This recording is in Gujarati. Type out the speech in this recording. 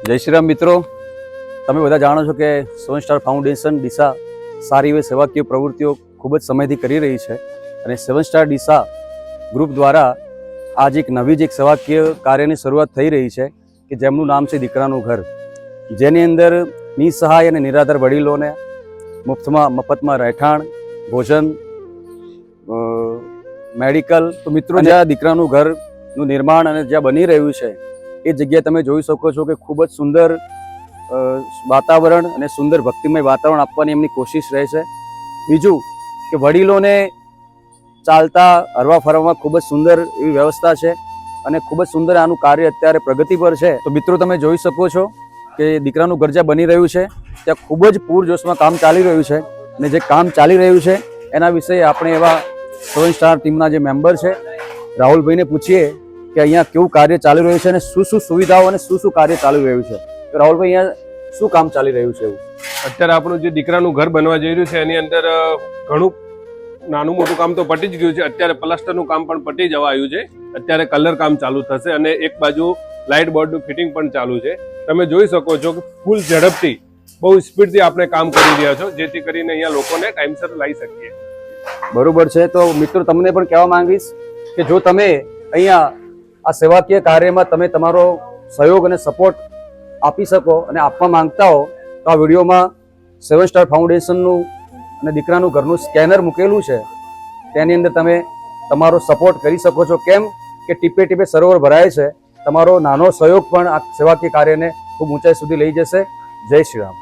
જય શ્રી રામ મિત્રો, તમે બધા જાણો છો કે 7 સ્ટાર ફાઉન્ડેશન ડીસા સારી એવી સેવાકીય પ્રવૃત્તિઓ ખૂબ જ સમયથી કરી રહી છે અને 7 સ્ટાર ડીસા ગ્રુપ દ્વારા આજ એક નવી જ એક સેવાકીય કાર્યની શરૂઆત થઈ રહી છે કે જેમનું નામ છે દીકરાનું ઘર, જેની અંદર નિસહાય અને નિરાધાર વડીલોને મફતમાં રહેઠાણ, ભોજન, મેડિકલ. તો મિત્રો, જ્યાં દીકરાનું ઘરનું નિર્માણ અને જ્યાં બની રહ્યું છે એ જગ્યાએ તમે જોઈ શકો છો કે ખૂબ જ સુંદર વાતાવરણ અને સુંદર ભક્તિમય વાતાવરણ આપવાની એમની કોશિશ રહે છે. બીજું કે વડીલોને ચાલતા હરવા ફરવામાં ખૂબ જ સુંદર એવી વ્યવસ્થા છે અને ખૂબ જ સુંદર આનું કાર્ય અત્યારે પ્રગતિ પર છે. તો મિત્રો, તમે જોઈ શકો છો કે દીકરાનું ઘર જ્યાં બની રહ્યું છે ત્યાં ખૂબ જ પૂરજોશમાં કામ ચાલી રહ્યું છે અને જે કામ ચાલી રહ્યું છે એના વિશે આપણે એવા 7 સ્ટાર ટીમના જે મેમ્બર છે રાહુલભાઈને પૂછીએ કે અહીંયા કેવું કાર્ય ચાલી રહ્યું છે અને શું શું સુવિધાઓ અને શું શું કાર્ય ચાલી રહ્યું છે. તો રાહુલભાઈ, અહીંયા શું કામ ચાલી રહ્યું છે? એવું અત્યારે આપણું જે દીકરાનું ઘર બનવા જઈ રહ્યું છે એની અંદર ઘણું નાનું મોટું કામ તો પતી જ ગયું છે. અત્યારે પ્લાસ્ટરનું કામ પણ પતી જવા આવ્યું છે. અત્યારે કલર કામ ચાલુ થશે અને એક બાજુ લાઇટ બોર્ડનું ફિટિંગ પણ ચાલુ છે. તમે જોઈ શકો છો કે ફૂલ ઝડપથી, બહુ સ્પીડથી આપણે કામ કરી રહ્યા છો, જેથી કરીને અહીંયા લોકોને ટાઈમસર લાવી શકીએ. બરોબર છે. તો મિત્રો, તમને પણ કહેવા માંગીશ કે જો તમે અહીંયા આ સેવાકીય કાર્યમાં તમે તમારો સહયોગ અને સપોર્ટ આપી શકો અને આપવા માંગતા હો તો આ વિડીયોમાં 7 સ્ટાર ફાઉન્ડેશનનું અને દીકરાનું ઘરનું સ્કેનર મૂકેલું છે, તેની અંદર તમે તમારો સપોર્ટ કરી શકો છો. કેમ કે ટીપે ટીપે સરોવર ભરાય છે. તમારો નાનો સહયોગ પણ આ સેવાકીય કાર્યને ખૂબ ઊંચાઈ સુધી લઈ જશે. જય શ્રી રામ.